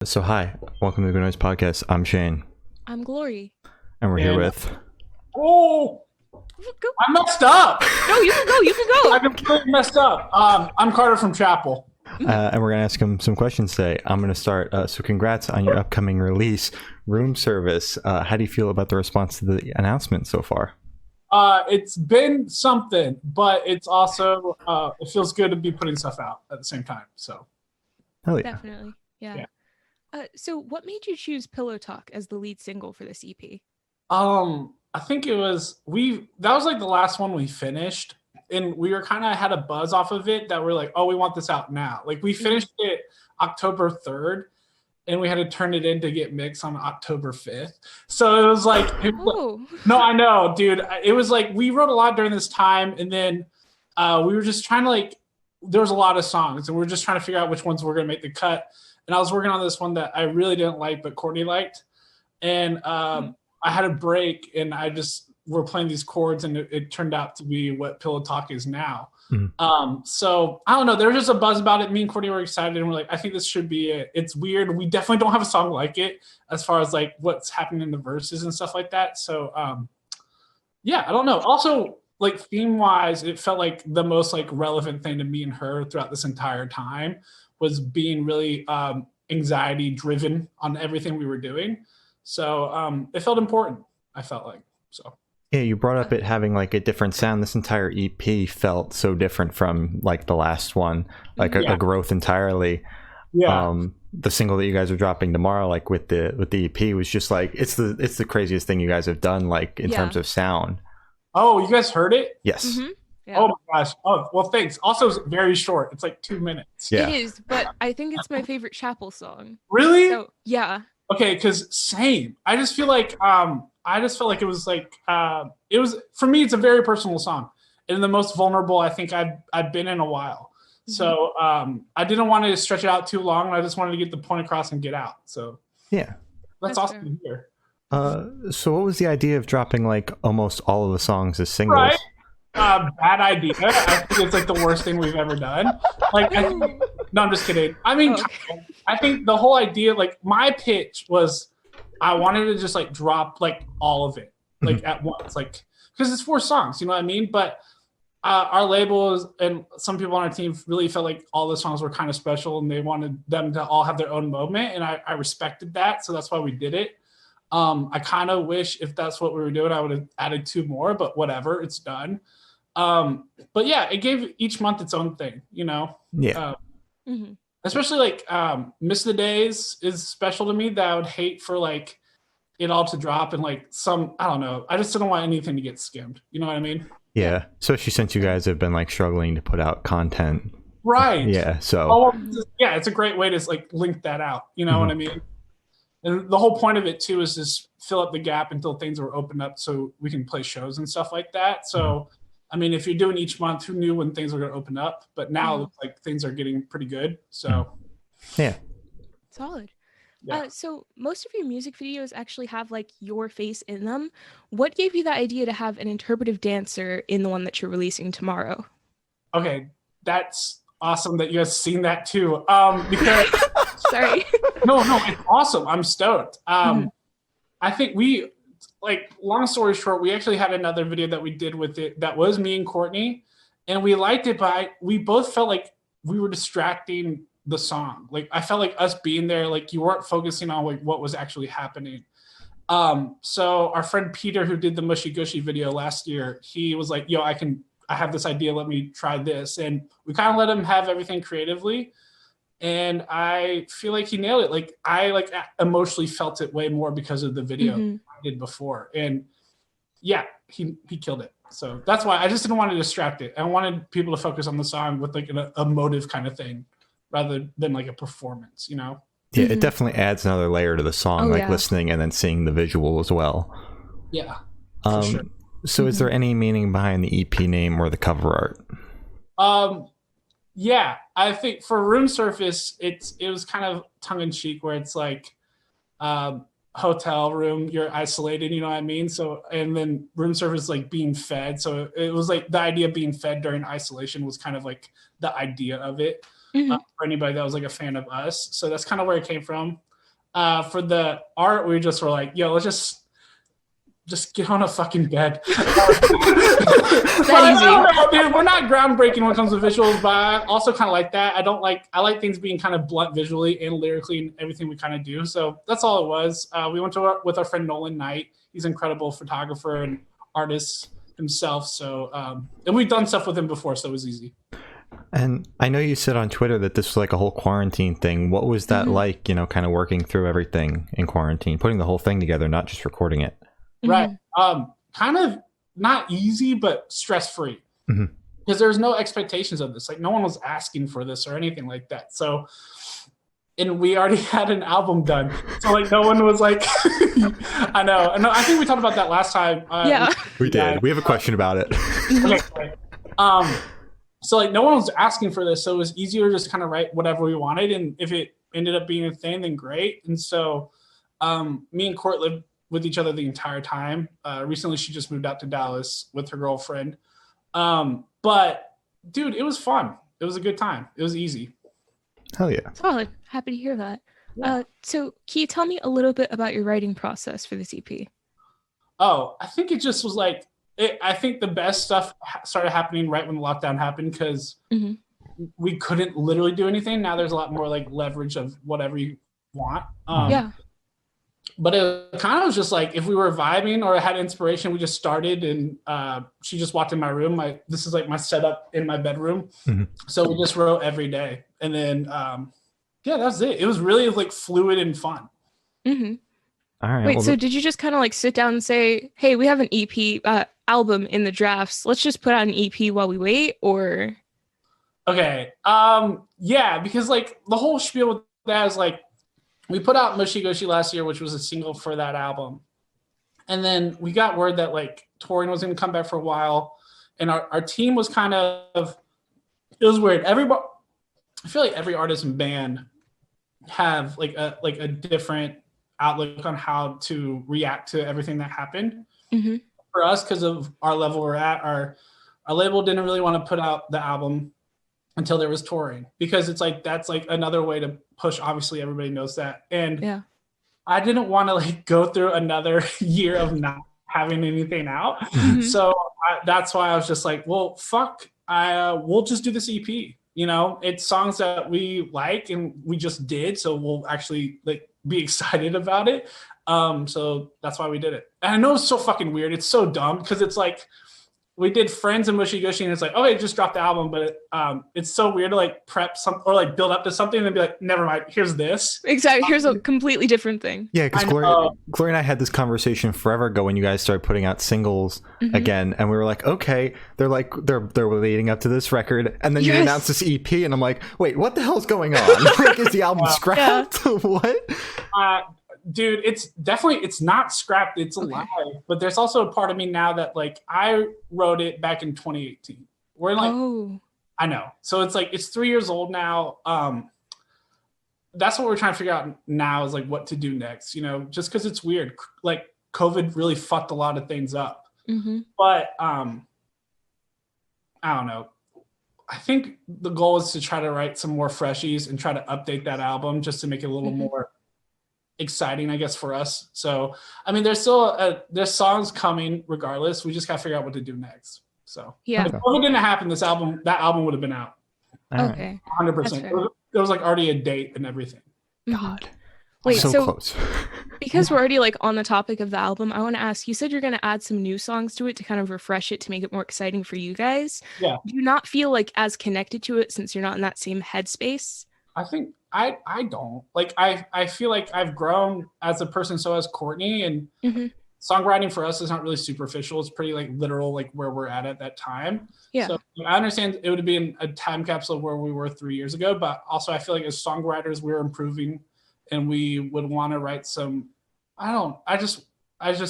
So hi, welcome to the Good Noise Podcast. I'm Shane, I'm Glory. and we're here with. Oh, Go. I messed up. No, you can go. You can go. I completely messed up. I'm Carter from Chapel. And we're gonna ask him some questions today. I'm gonna start. So congrats on your upcoming release, Room Service. How do you feel about the response to the announcement so far? It's been something, but it's also it feels good to be putting stuff out at the same time. So Hell yeah! Definitely. Yeah. Yeah. So what made you choose Pillow Talk as the lead single for this EP? I think it was that was like the last one we finished, and we were kind of had a buzz off of it that we're like, oh, we want this out now. Like we finished it October 3rd, and we had to turn it in to get mixed on October 5th. So it was like, no, I know, dude. It was like we wrote a lot during this time, and then we were just trying to there was a lot of songs, and we were just trying to figure out which ones were going to make the cut. And I was working on this one that I really didn't like, but Courtney liked. And I had a break, and we're playing these chords, and it turned out to be what Pillow Talk is now. So I don't know. There was just a buzz about it. Me and Courtney were excited, and we're like, I think this should be it. It's weird. We definitely don't have a song like it as far as like what's happening in the verses and stuff like that. So yeah, I don't know. Also, like theme wise, it felt like the most like relevant thing to me and her throughout this entire time was being really anxiety driven on everything we were doing. So it felt important, I felt like. So yeah, you brought up it having like a different sound. This entire EP felt so different from like the last one, like a growth entirely. Yeah. The single that you guys are dropping tomorrow, like with the EP, was just like it's the craziest thing you guys have done, like in terms of sound. Oh, you guys heard it? Yes. Mm-hmm. Yeah. Oh my gosh. Oh, well, thanks. Also, it's very short. It's like 2 minutes. Yeah. It is, but I think it's my favorite Chapel song. Really? So yeah. Okay, because same. I just feel like I just felt like it was like it was for me. It's a very personal song, and the most vulnerable I think I've been in a while. So I didn't want to stretch it out too long. I just wanted to get the point across and get out. So yeah, that's awesome to hear. So what was the idea of dropping like almost all of the songs as singles? Right. Bad idea. I think it's like the worst thing we've ever done. Like, no, I'm just kidding. I mean, I think the whole idea, like my pitch was, I wanted to just like drop like all of it, like at once, like because it's 4 songs, you know what I mean? But our labels and some people on our team really felt like all the songs were kind of special, and they wanted them to all have their own moment, and I respected that, so that's why we did it. I kind of wish if that's what we were doing, I would have added 2 more, but whatever, it's done. But yeah, it gave each month its own thing, you know? Yeah. Especially like Miss the Days is special to me, that I would hate for like it all to drop and like I don't know. I just didn't want anything to get skimmed. You know what I mean? Yeah. Especially since you guys have been like struggling to put out content. Right. Yeah. So yeah, it's a great way to like link that out. You know what I mean? And the whole point of it too is just fill up the gap until things are opened up so we can play shows and stuff like that. So, I mean, if you're doing each month, who knew when things were going to open up? But now it looks like things are getting pretty good. So, yeah. Solid. Yeah. So most of your music videos actually have like your face in them. What gave you the idea to have an interpretive dancer in the one that you're releasing tomorrow? Okay, that's awesome that you guys seen that too. Because sorry. No, it's awesome. I'm stoked. I think long story short, we actually had another video that we did with it that was me and Courtney, and we liked it, but we both felt like we were distracting the song. Like I felt like us being there, like you weren't focusing on like what was actually happening. So our friend Peter, who did the Mushy Gushy video last year, he was like, yo, I have this idea, let me try this. And we kind of let him have everything creatively. And I feel like he nailed it. Like I like emotionally felt it way more because of the video I did before. And yeah, he killed it. So that's why I just didn't want to distract it. I wanted people to focus on the song with like an emotive kind of thing rather than like a performance, you know? Yeah, it definitely adds another layer to the song, listening and then seeing the visual as well. Yeah, for sure. So is there any meaning behind the EP name or the cover art? Yeah, I think for Room Surface, it was kind of tongue in cheek, where it's like hotel room, you're isolated, you know what I mean? So, and then Room Surface like being fed. So it was like the idea of being fed during isolation was kind of like the idea of it for anybody that was like a fan of us. So that's kind of where it came from. For the art, we just were like, yo, let's just get on a fucking bed. That easy. Dude, we're not groundbreaking when it comes to visuals, but I also kind of like that. I like things being kind of blunt visually and lyrically and everything we kind of do. So that's all it was. We went with our friend Nolan Knight. He's an incredible photographer and artist himself. So, and we've done stuff with him before, so it was easy. And I know you said on Twitter that this was like a whole quarantine thing. What was that like, kind of working through everything in quarantine, putting the whole thing together, not just recording it? Right. Kind of not easy, but stress-free. Because there's no expectations of this. Like, no one was asking for this or anything like that. So, and we already had an album done. So, like, no one was like, I know. And I think we talked about that last time. Yeah. We did. We have a question about it. Okay. So, like, no one was asking for this. So, it was easier to just kind of write whatever we wanted. And if it ended up being a thing, then great. And so, me and Court lived with each other the entire time. Recently, she just moved out to Dallas with her girlfriend. But, dude, it was fun. It was a good time. It was easy. Hell yeah. Solid. Happy to hear that. Yeah. So can you tell me a little bit about your writing process for this EP? Oh, I think it just was like, I think the best stuff started happening right when the lockdown happened because we couldn't literally do anything. Now there's a lot more like leverage of whatever you want. Yeah. But it kind of was just like if we were vibing or had inspiration, we just started and she just walked in my room. This is like my setup in my bedroom. So we just wrote every day. And then, yeah, that's it. It was really like fluid and fun. All right. Wait, so did you just kind of like sit down and say, hey, we have an EP album in the drafts. Let's just put out an EP while we wait, or? Okay. Yeah, because like the whole spiel with that is like, we put out Mushy Gushy last year, which was a single for that album. And then we got word that like touring was going to come back for a while. And our team was kind of, it was weird. Everybody, I feel like every artist and band have like a different outlook on how to react to everything that happened. For us, because of our level we're at, our label didn't really want to put out the album until there was touring, because it's like that's like another way to push. Obviously everybody knows that, and yeah, I didn't want to like go through another year of not having anything out. So that's why I was just like, well, fuck, we'll just do this EP. It's songs that we like and we just did, so we'll actually like be excited about it. So that's why we did it. And I know it's so fucking weird, it's so dumb, because it's like we did Friends and Mushy Gushy, and it's like, okay, just drop the album, but it's so weird to like prep some or like build up to something and then be like, never mind, here's this. Exactly, here's a completely different thing. Yeah, because Gloria and I had this conversation forever ago when you guys started putting out singles again, and we were like, okay, they're leading up to this record, and then you announced this EP, and I'm like, wait, what the hell's going on? Like, is the album scrapped? What? Dude, it's not scrapped, it's alive. But there's also a part of me now that like I wrote it back in 2018. We're like, I know. So it's like, it's 3 years old now. That's what we're trying to figure out now, is like what to do next, just because it's weird. Like COVID really fucked a lot of things up. But I don't know. I think the goal is to try to write some more freshies and try to update that album just to make it a little more exciting, I guess, for us. So I mean, there's still there's songs coming regardless. We just gotta figure out what to do next. So yeah, if it didn't happen, that album would have been out. Okay, 100%. There was like already a date and everything. God, wait, so close. Because we're already like on the topic of the album, I want to ask, you said you're going to add some new songs to it to kind of refresh it, to make it more exciting for you guys. Yeah. Do you not feel like as connected to it since you're not in that same headspace? I think I don't like, I feel like I've grown as a person. So has Courtney, and songwriting for us is not really superficial. It's pretty like literal, like where we're at that time. Yeah. So I understand it would be in a time capsule of where we were 3 years ago, but also I feel like as songwriters, we're improving, and we would want to write some, I just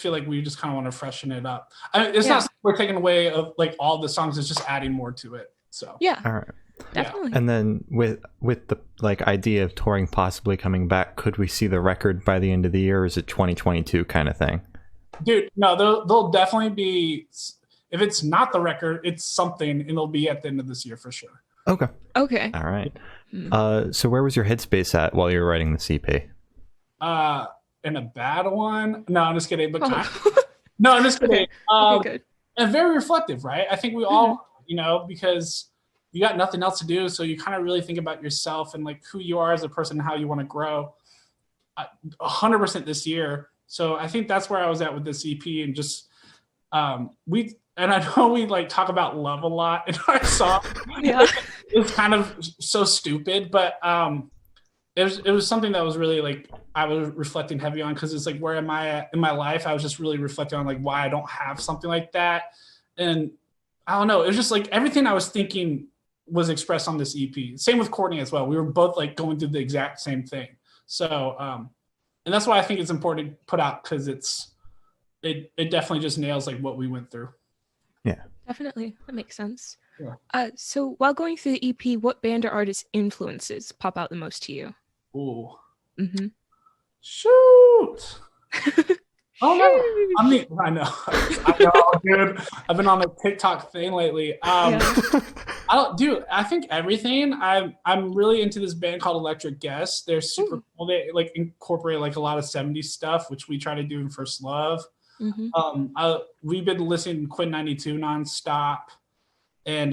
feel like we just kind of want to freshen it up. It's not we're taking away of like all the songs, it's just adding more to it. So yeah. All right. Definitely. And then with the like idea of touring possibly coming back, could we see the record by the end of the year, or is it 2022 kind of thing? Dude, no, they'll definitely be, if it's not the record, it's something, and it'll be at the end of this year for sure. Okay. Okay. All right. So where was your headspace at while you were writing the EP? And a bad one. No, I'm just kidding. But Oh. no, I'm just kidding. Okay, good. And very reflective, right? I think we all, because you got nothing else to do, so you kind of really think about yourself and like who you are as a person and how you want to grow. 100% this year. So I think that's where I was at with this EP, and just and I know we like talk about love a lot in our song. Yeah. It's kind of so stupid, but it was something that was really like I was reflecting heavy on, because it's like, where am I at in my life? I was just really reflecting on like why I don't have something like that. And I don't know, it was just like everything I was thinking was expressed on this EP. Same with Courtney as well. We were both like going through the exact same thing. So and that's why I think it's important to put out, because it definitely just nails like what we went through. Yeah, Definitely. That makes sense. Yeah. So while going through the EP, what band or artist influences pop out the most to you? Ooh. Mm-hmm. Shoot. Oh no! I know, dude. I've been on a TikTok thing lately. I think everything. I'm really into this band called Electric Guest. They're super cool. They like incorporate like a lot of 70s stuff, which we try to do in First Love. Mm-hmm. We've been listening to Quinn 92 nonstop, and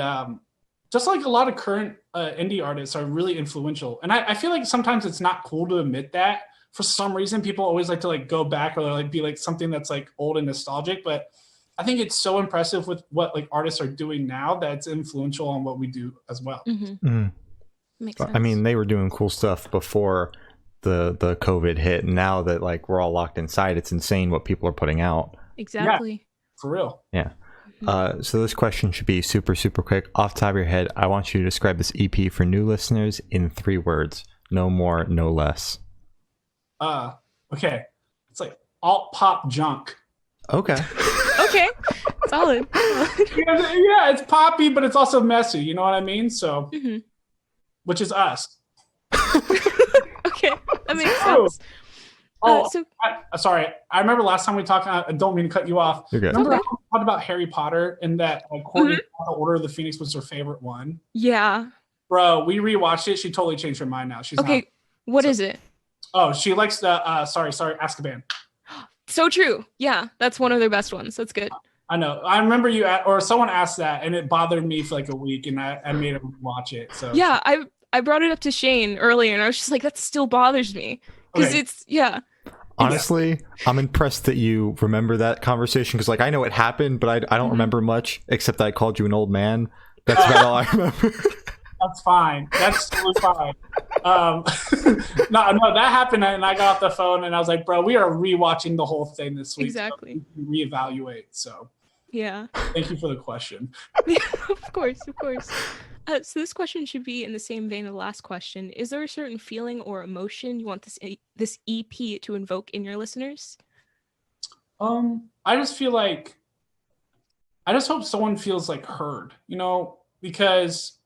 just like a lot of current indie artists are really influential. And I feel like sometimes it's not cool to admit that. For some reason, people always like to like go back or like be like something that's like old and nostalgic. But I think it's so impressive with what like artists are doing now that it's influential on what we do as well. Mm-hmm. Makes sense. I mean, they were doing cool stuff before the COVID hit. Now that like we're all locked inside, it's insane what people are putting out. Exactly. Yeah, for real. Yeah. So this question should be super, super quick. Off the top of your head, I want you to describe this EP for new listeners in 3 words. No more, no less. Okay. It's like alt pop junk. Okay. Okay. Solid. Yeah, it's poppy, but it's also messy. You know what I mean? So, which is us. Okay. That makes sense. Sorry. I remember last time we talked. I don't mean to cut you off. You're good. Remember how we talked about Harry Potter and that like Courtney thought the Order of the Phoenix was her favorite one? Yeah. Bro, we rewatched it. She totally changed her mind now. She's okay. Not, what is it? Oh, she likes the sorry, Azkaban. So true. Yeah, that's one of their best ones. That's good. I know. I remember you or someone asked that, and it bothered me for like a week, and I made him watch it. So yeah, I brought it up to Shane earlier, and I was just like, that still bothers me because it's Honestly, I'm impressed that you remember that conversation, because like I know it happened, but I don't remember much except that I called you an old man. That's about all I remember. That's fine. That's totally fine. No, that happened, and I got off the phone, and I was like, "Bro, we are rewatching the whole thing this week. Exactly. So we can reevaluate." So, yeah. Thank you for the question. Of course. So this question should be in the same vein of the last question. Is there a certain feeling or emotion you want this EP to invoke in your listeners? I just feel like I just hope someone feels like heard. Because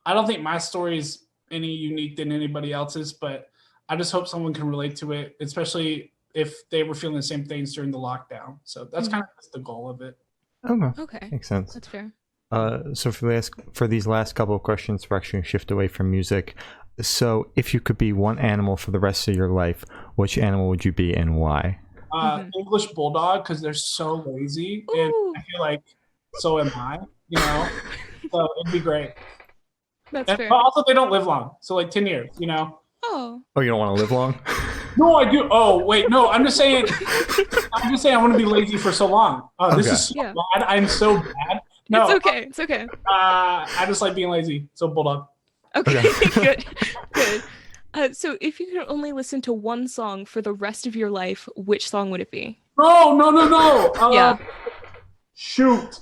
I don't think my story is any unique than anybody else's, but I just hope someone can relate to it, especially if they were feeling the same things during the lockdown. So that's kind of the goal of it. Okay. Makes sense. That's fair. So for these last couple of questions, we're actually going to shift away from music. So if you could be one animal for the rest of your life, which animal would you be and why? English bulldog, because they're so lazy. Ooh. And I feel like so am I, so it'd be great. That's fair. But also they don't live long, so like 10 years. Oh, you don't want to live long? No, I do. Oh wait, no, I'm just saying I want to be lazy for so long. This is so bad. I'm so bad. No, it's okay. I just like being lazy, so bulldog. Okay. Good. So if you could only listen to one song for the rest of your life, which song would it be? No. Yeah. Shoot.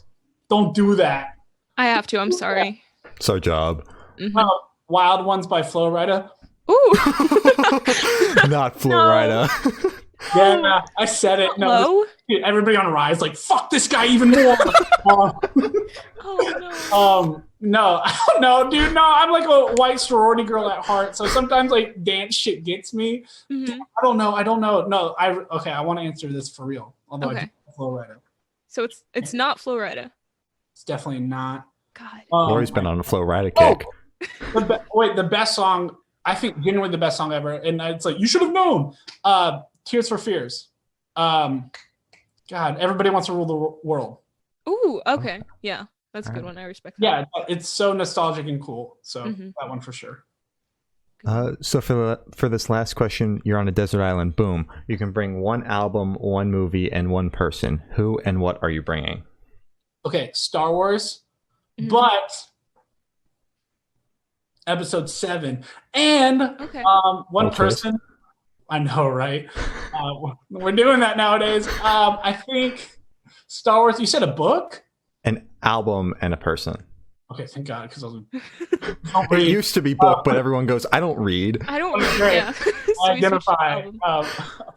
Don't do that. I have to. I'm sorry. It's our job. Wild Ones by Flo Rida. Ooh. Not Flo Rida. Yeah, I said it. No, everybody on Rise like, fuck this guy even more. No, dude. No, I'm like a white sorority girl at heart. So sometimes like dance shit gets me. I don't know. No, I want to answer this for real. Although I do Flo Rida. So it's not Flo Rida. It's definitely not. God. Lori's been on a Flo Rida kick. The best song I think genuinely the best song ever, and it's like you should have known. Tears for Fears. God, Everybody Wants to Rule the World. Ooh, okay, yeah, that's a good one. I respect that. Yeah, it's so nostalgic and cool. So that one for sure. So for this last question, you're on a desert island. Boom. You can bring one album, one movie, and one person. Who and what are you bringing? Okay, Star Wars, but Episode 7 and one person. I know, right? We're doing that nowadays. I think Star Wars. You said a book, an album, and a person. Okay, thank God, because I was. It used to be book, but everyone goes, I don't read. I don't read. Yeah. So identify a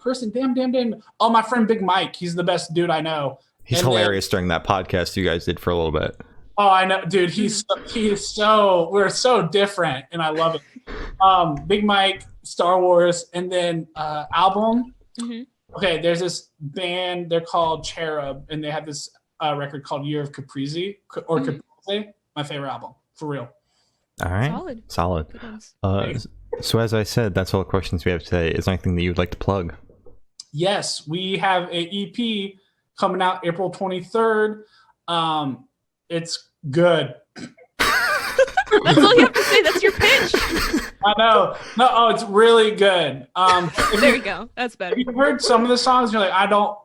person. Damn. Oh, my friend Big Mike. He's the best dude I know. He's hilarious during that podcast you guys did for a little bit. Oh, I know, dude. We're so different, and I love it. Big Mike, Star Wars, and then album. Okay, there's this band. They're called Cherub, and they have this record called Year of Caprizi or Caprizi. My favorite album, for real. All right, solid. So as I said, that's all the questions we have today. Is there anything that you'd like to plug? Yes, we have an EP coming out April 23rd. It's good. That's all you have to say. That's your pitch. I know. No, it's really good. There you go. That's better. If you've heard some of the songs, you're like, I don't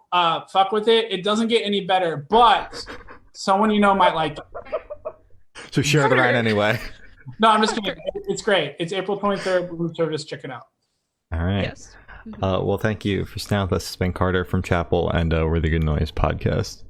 fuck with it. It doesn't get any better, but someone you know might like it. So share it around anyway. No, I'm just kidding. It's great. It's April 23rd. Room service. Check it out. All right. Yes. Well, thank you for staying with us. It's been Carter from Chapel, and we're the Good Noise Podcast.